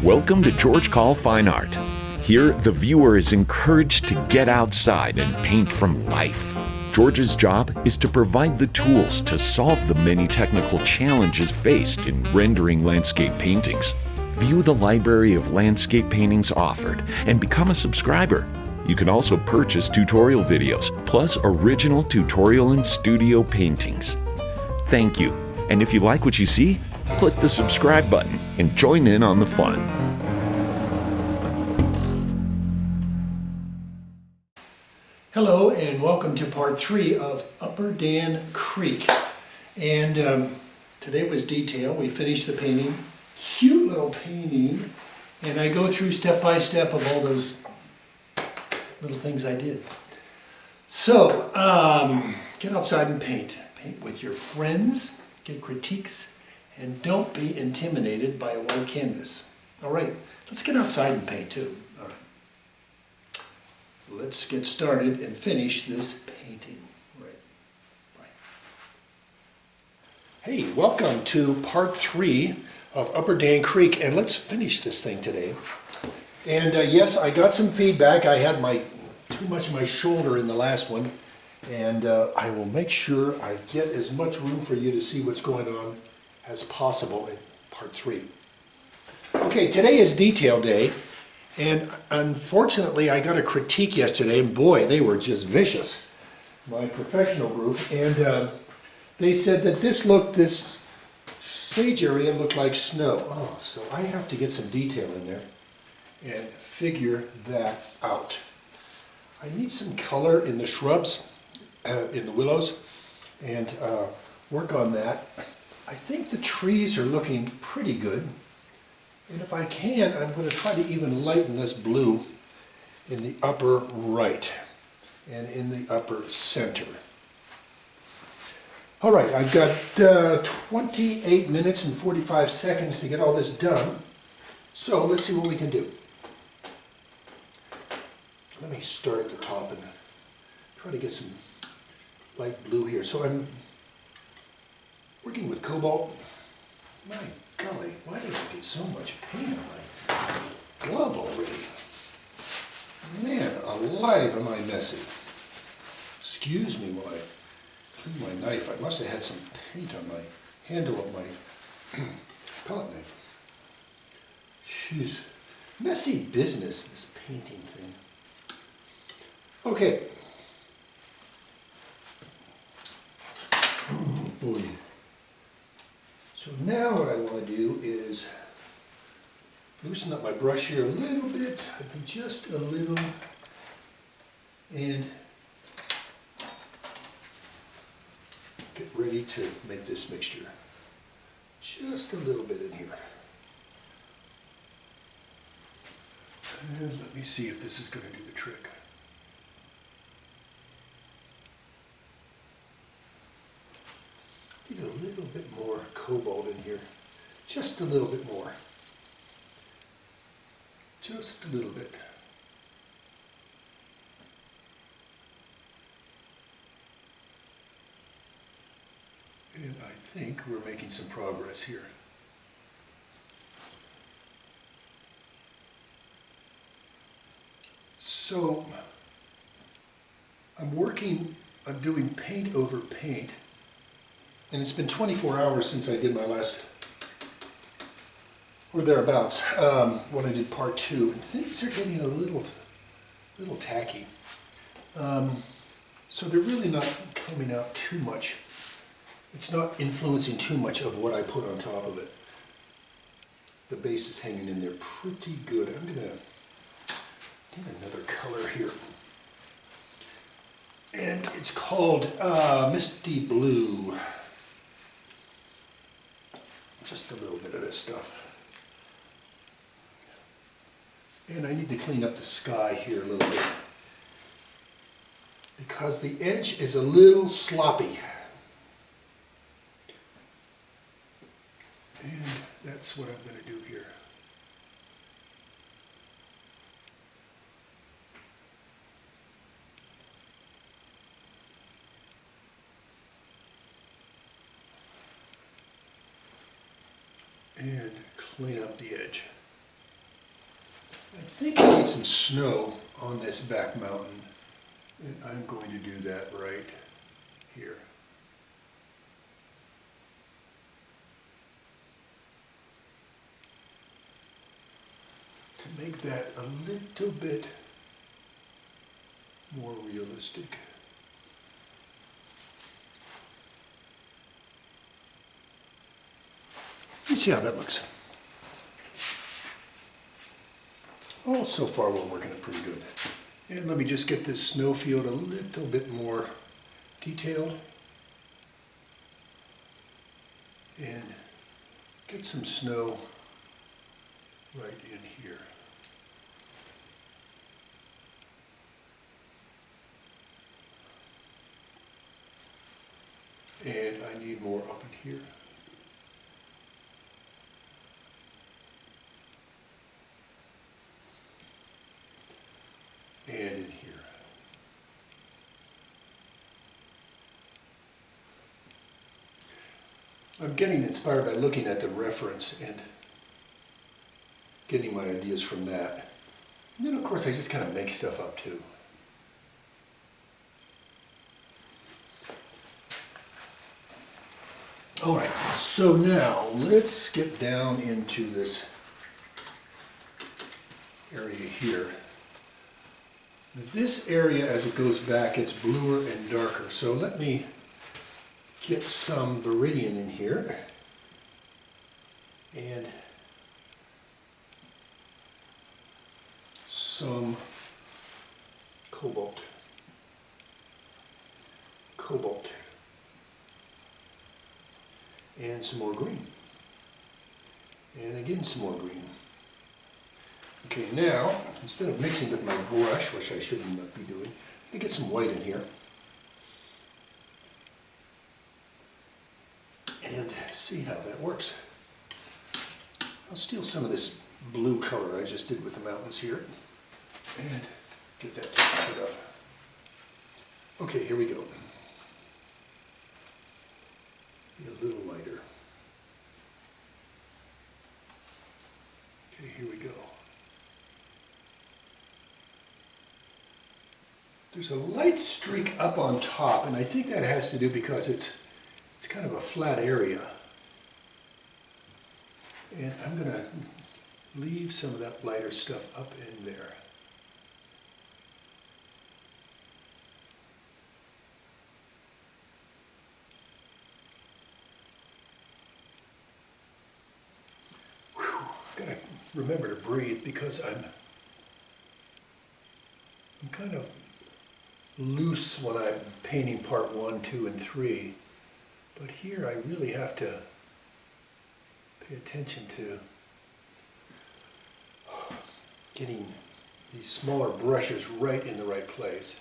Welcome to George Coll Fine Art. Here, the viewer is encouraged to get outside and paint from life. George's job is to provide the tools to solve the many technical challenges faced in rendering landscape paintings. View the library of landscape paintings offered and become a subscriber. You can also purchase tutorial videos, plus original tutorial and studio paintings. Thank you. And if you like what you see, click the subscribe button and join in on the fun. Hello and welcome to part 3 of Upper Dan Creek. And today was detail. We finished the painting. Cute little painting. And I go through step by step of all those little things I did. So, get outside and paint. Paint with your friends. Get critiques. And don't be intimidated by a white canvas. All right, let's get outside and paint too. All right. Let's get started and finish this painting. All right. Bye. Hey, welcome to part 3 of Upper Dan Creek, and let's finish this thing today. And yes, I got some feedback. I had too much of my shoulder in the last one, and I will make sure I get as much room for you to see what's going on as possible in part 3. Okay, today is detail day, and unfortunately I got a critique yesterday, and boy, they were just vicious, my professional group, and they said that this sage area looked like snow. Oh, so I have to get some detail in there and figure that out. I need some color in the shrubs, in the willows, and work on that. I think the trees are looking pretty good, and if I can, I'm going to try to even lighten this blue in the upper right and in the upper center. All right, I've got 28 minutes and 45 seconds to get all this done, so let's see what we can do. Let me start at the top and try to get some light blue here. So I'm working with cobalt. My golly, why did I get so much paint on my glove already? Man, alive am I messy. Excuse me while I clean my knife. I must have had some paint on my handle of my palette knife. Jeez. Messy business, this painting thing. Okay. Oh boy. So now what I want to do is loosen up my brush here a little bit, I think just a little, and get ready to make this mixture. Just a little bit in here. And let me see if this is going to do the trick. Need a little bit more cobalt in here. Just a little bit more. Just a little bit. And I think we're making some progress here. So, I'm doing paint over paint. And it's been 24 hours since I did my last, or thereabouts, when I did part 2. And things are getting a little tacky. So they're really not coming out too much. It's not influencing too much of what I put on top of it. The base is hanging in there pretty good. I'm going to get another color here. And it's called Misty Blue. Just a little bit of this stuff. And I need to clean up the sky here a little bit, because the edge is a little sloppy. And that's what I'm going to do here. And clean up the edge. I think I need some snow on this back mountain, and I'm going to do that right here. To make that a little bit more realistic. Let's see how that looks. Oh, so far we're working it pretty good. And let me just get this snow field a little bit more detailed. And get some snow right in here. And I need more up in here. And in here. I'm getting inspired by looking at the reference and getting my ideas from that. And then of course I just kind of make stuff up too. All right, so now let's get down into this area here. This area, as it goes back, gets bluer and darker. So let me get some viridian in here. And some cobalt. And some more green. And again some more green. Okay, now, instead of mixing with my brush, which I shouldn't be doing, let me get some white in here. And see how that works. I'll steal some of this blue color I just did with the mountains here. And get that put up. Okay, here we go. Be a little lighter. Okay, here we go. There's a light streak up on top, and I think that has to do because it's kind of a flat area. And I'm going to leave some of that lighter stuff up in there. Got to remember to breathe because I'm kind of loose when I'm painting part 1, 2, and 3. But here I really have to pay attention to getting these smaller brushes right in the right place.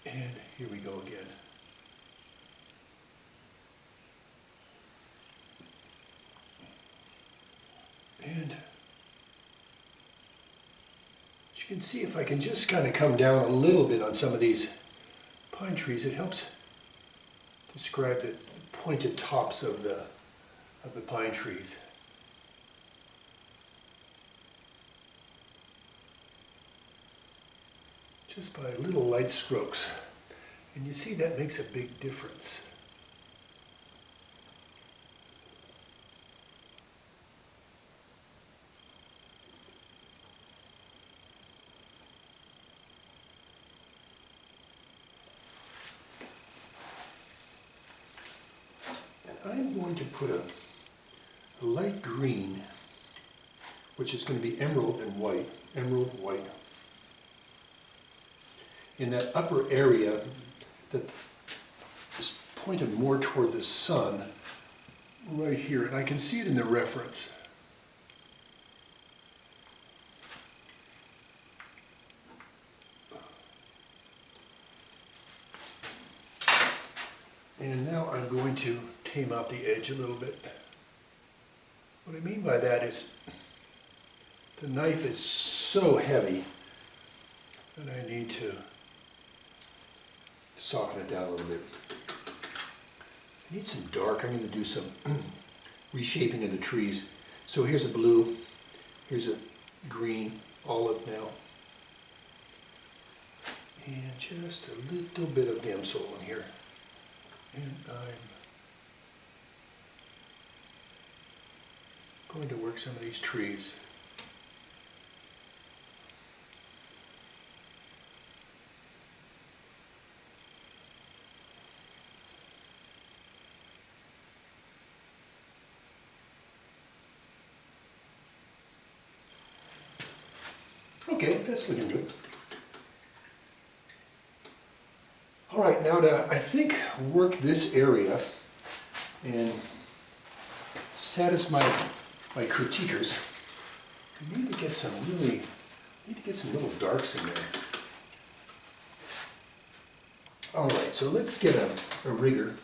And here we go again. And as you can see, if I can just kind of come down a little bit on some of these pine trees, it helps describe the pointed tops of the pine trees. Just by little light strokes. And you see that makes a big difference. And I'm going to put a light green, which is going to be emerald white, in that upper area that is pointed more toward the sun, right here, and I can see it in the reference. And now I'm going to tame out the edge a little bit. What I mean by that is the knife is so heavy that I need to soften it down a little bit. I need some dark. I'm going to do some reshaping of the trees. So here's a blue, here's a green, olive now, and just a little bit of Gamsol in here. And I'm going to work some of these trees. Okay, that's looking good. All right, now to, I think, work this area and satisfy my critiquers, I need to get some little darks in there. All right, so let's get a rigger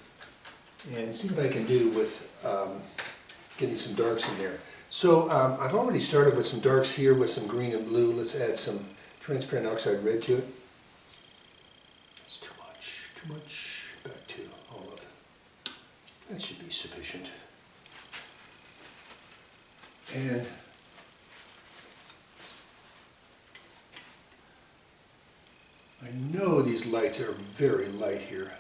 and see what I can do with getting some darks in there. So I've already started with some darks here with some green and blue. Let's add some transparent oxide red to it. That's too much. Back to olive. That should be sufficient. And I know these lights are very light here.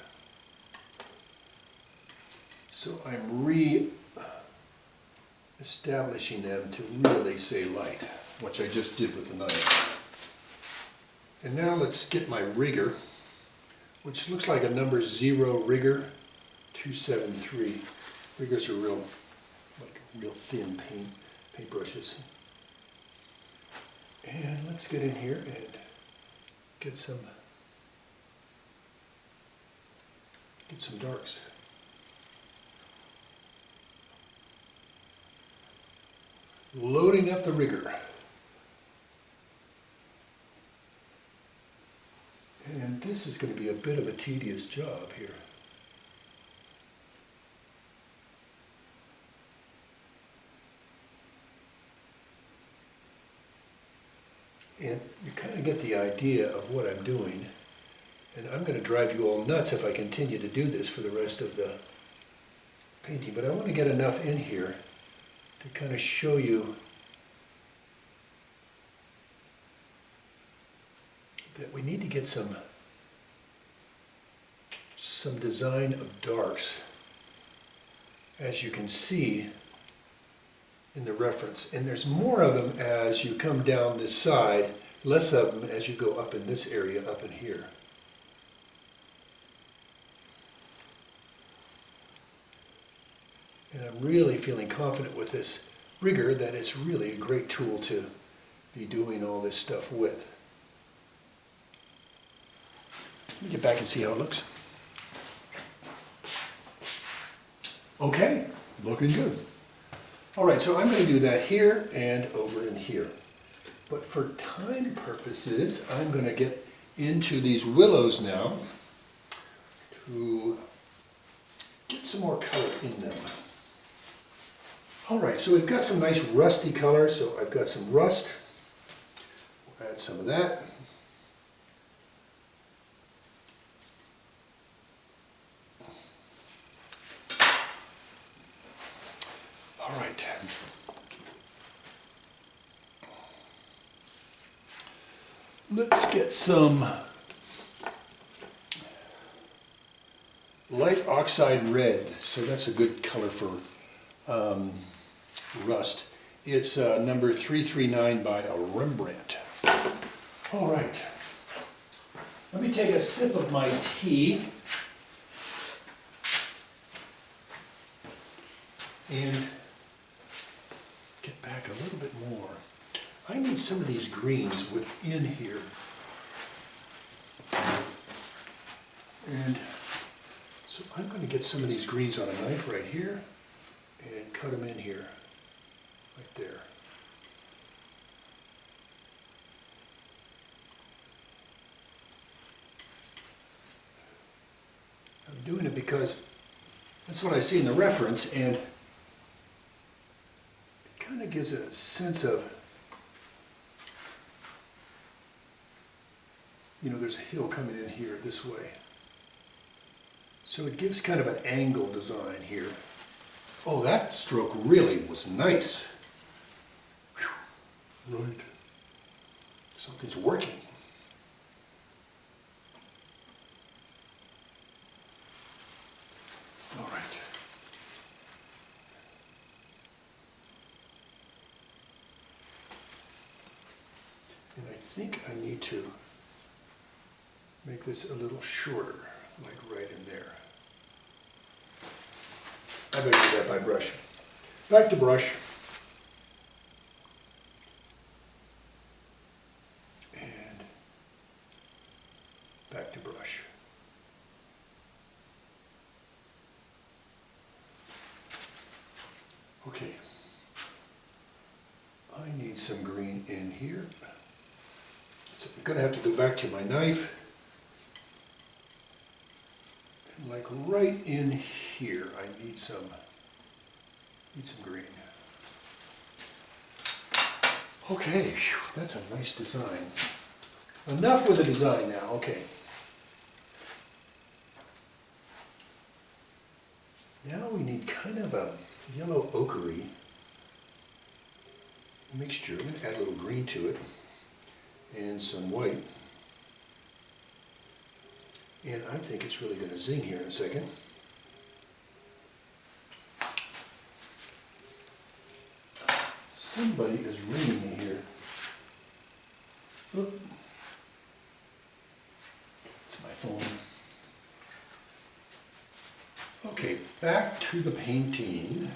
So I'm establishing them to really say light, which I just did with the knife. And now let's get my rigger, which looks like a number 0 rigger, 273. Riggers are real thin paintbrushes. And let's get in here and get some darks. Loading up the rigger. And this is going to be a bit of a tedious job here. And you kind of get the idea of what I'm doing. And I'm going to drive you all nuts if I continue to do this for the rest of the painting. But I want to get enough in here to kind of show you that we need to get some design of darks, as you can see in the reference. And there's more of them as you come down this side, less of them as you go up in this area, up in here. And I'm really feeling confident with this rigger that it's really a great tool to be doing all this stuff with. Let me get back and see how it looks. Okay, looking good. All right, so I'm going to do that here and over in here. But for time purposes, I'm going to get into these willows now to get some more color in them. All right, so we've got some nice rusty color, so I've got some rust. We'll add some of that. All right. Let's get some light oxide red. So that's a good color for rust. It's number 339 by a Rembrandt. All right. Let me take a sip of my tea. And get back a little bit more. I need some of these greens within here. And so I'm going to get some of these greens on a knife right here and cut them in here, right there. I'm doing it because that's what I see in the reference, and it kind of gives a sense of, you know, there's a hill coming in here this way. So it gives kind of an angled design here. Oh, that stroke really was nice. Whew. Right. Something's working. All right. And I think I need to make this a little shorter, like right in there. I better do that by brush. Back to brush. And back to brush. Okay. I need some green in here. So I'm going to have to go back to my knife. And like right in here, I need some green. Okay, whew, that's a nice design. Enough with the design now, okay. Now we need kind of a yellow ochre-y mixture. I'm going to add a little green to it and some white. And I think it's really going to zing here in a second. Somebody is ringing me here. Oop. It's my phone. Okay, back to the painting.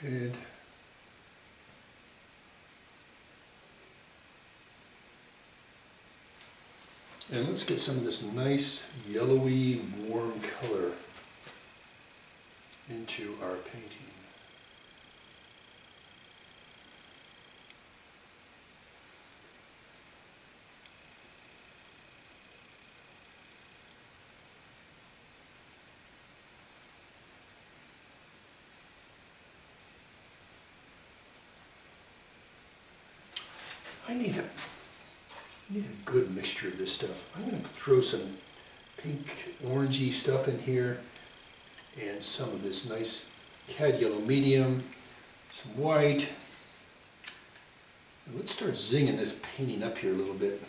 And let's get some of this nice yellowy warm color into our painting. I need a good mixture of this stuff. I'm going to throw some pink orangey stuff in here and some of this nice cad yellow medium, some white. And let's start zinging this painting up here a little bit.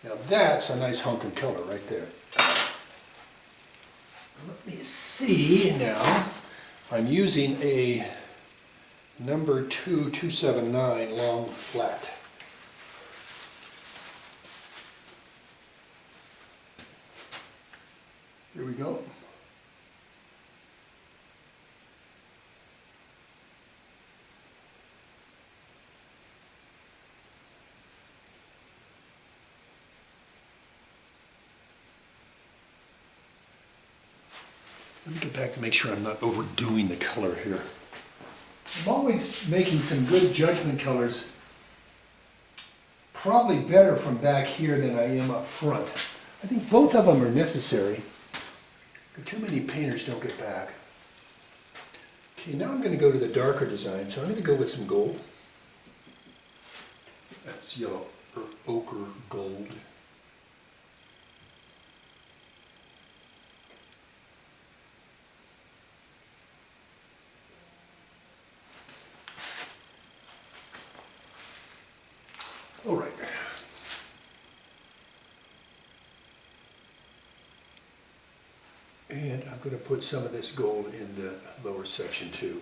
Now that's a nice hunk of color right there. Let me see now. I'm using a number 279 long flat. Here we go. Let me get back to make sure I'm not overdoing the color here. I'm always making some good judgment colors, probably better from back here than I am up front. I think both of them are necessary. Too many painters don't get back. Okay, now I'm going to go to the darker design, so I'm going to go with some gold. That's yellow ochre gold. All right. And I'm going to put some of this gold in the lower section too.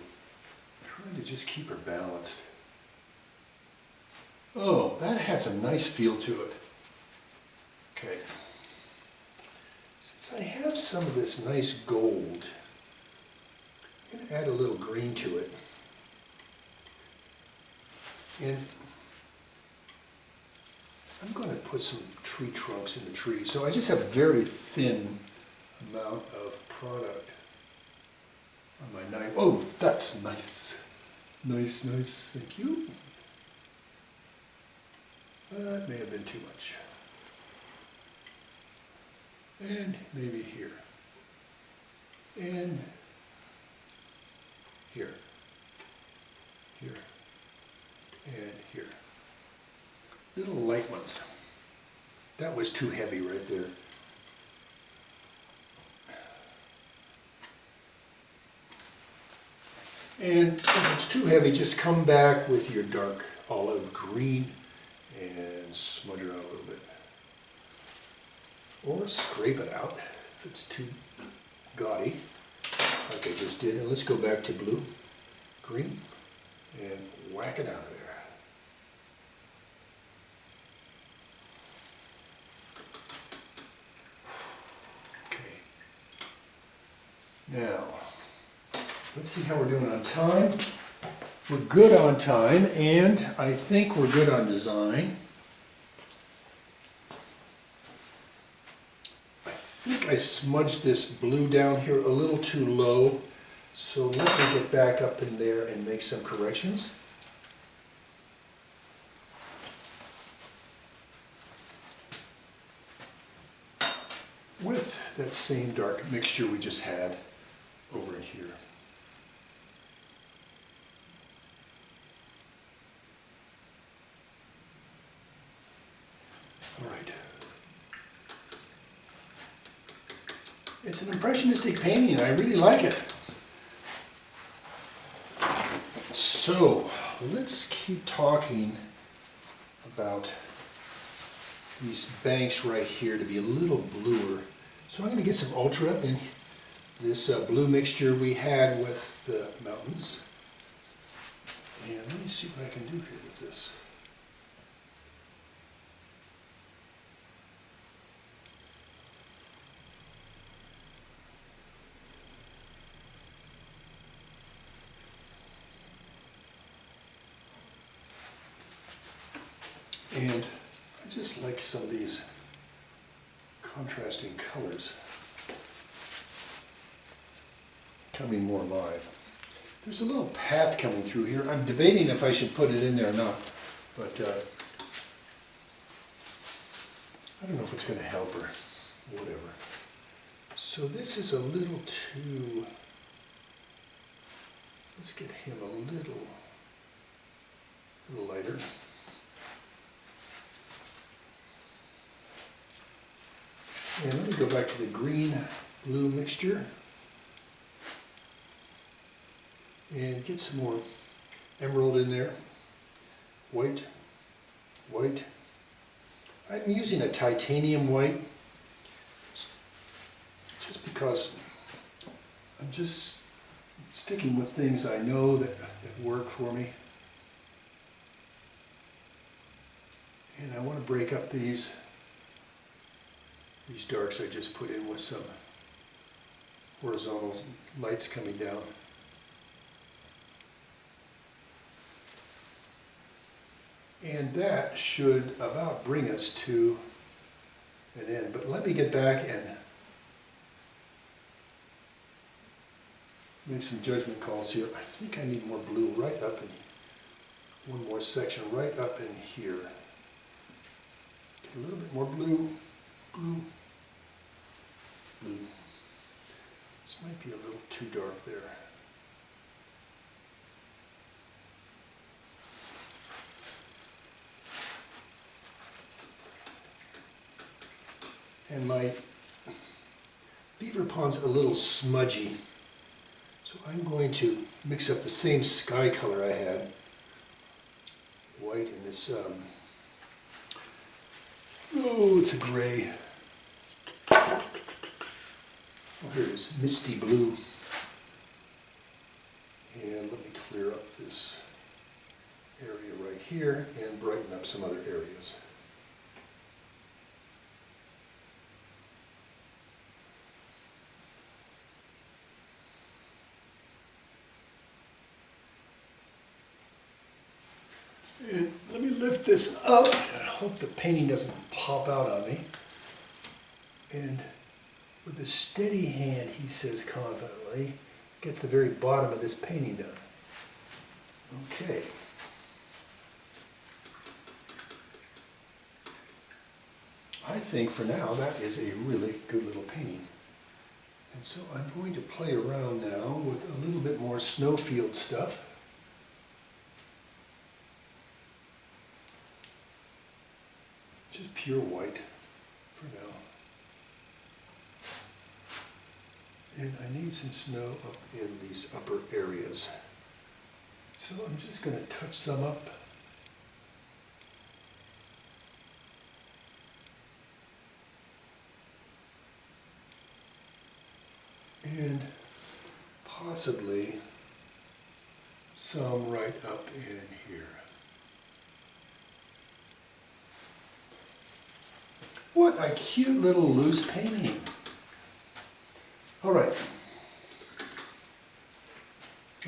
Trying to just keep her balanced. Oh, that has a nice feel to it. Okay. Since I have some of this nice gold, I'm going to add a little green to it. And I'm going to put some tree trunks in the tree. So I just have very thin amount of product on my knife. Oh, that's nice. Nice, nice. Thank you. That may have been too much. And maybe here. And here. Here. And here. Little light ones. That was too heavy right there. And if it's too heavy, just come back with your dark olive green and smudge it out a little bit. Or scrape it out if it's too gaudy, like I just did. And let's go back to blue, green, and whack it out of there. Now, let's see how we're doing on time. We're good on time, and I think we're good on design. I think I smudged this blue down here a little too low, so let me get back up in there and make some corrections. With that same dark mixture we just had over in here. All right. It's an impressionistic painting. I really like it. So let's keep talking about these banks right here to be a little bluer. So I'm going to get some ultra in this blue mixture we had with the mountains. And let me see what I can do here with this. And I just like some of these contrasting colors coming more alive. There's a little path coming through here. I'm debating if I should put it in there or not, but I don't know if it's going to help or whatever. So this is a little too, let's get him a little lighter. And let me go back to the green-blue mixture and get some more emerald in there. White, white. I'm using a titanium white just because I'm just sticking with things I know that work for me. And I want to break up these darks I just put in with some horizontal lights coming down. And that should about bring us to an end. But let me get back and make some judgment calls here. I think I need more blue right up in one more section right up in here. A little bit more blue, blue, blue. This might be a little too dark there. And my beaver pond's a little smudgy, so I'm going to mix up the same sky color I had, white in this, oh, it's a gray. Oh, here it is, misty blue. And let me clear up this area right here and brighten up some other areas. And let me lift this up and hope the painting doesn't pop out on me. And with a steady hand, he says confidently, gets the very bottom of this painting done. Okay. I think for now that is a really good little painting. And so I'm going to play around now with a little bit more snowfield stuff. Just pure white for now. And I need some snow up in these upper areas. So I'm just going to touch some up. And possibly some right up in here. What a cute little loose painting. All right.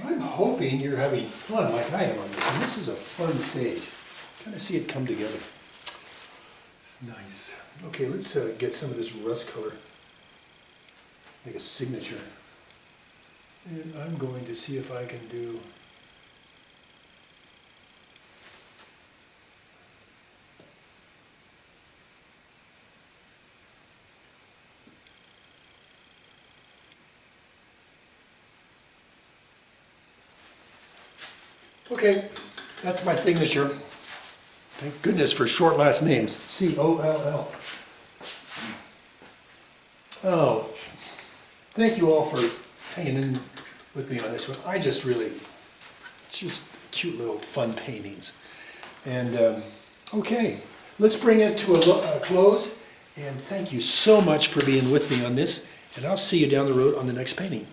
I'm hoping you're having fun like I am on this, and this is a fun stage. Kind of see it come together. It's nice. Okay, let's get some of this rust color, make a signature. And I'm going to see if I can do okay, that's my signature. Thank goodness for short last names. C-O-L-L. Oh, thank you all for hanging in with me on this one. I just really, it's just cute little fun paintings. And okay, let's bring it to a close. And thank you so much for being with me on this. And I'll see you down the road on the next painting.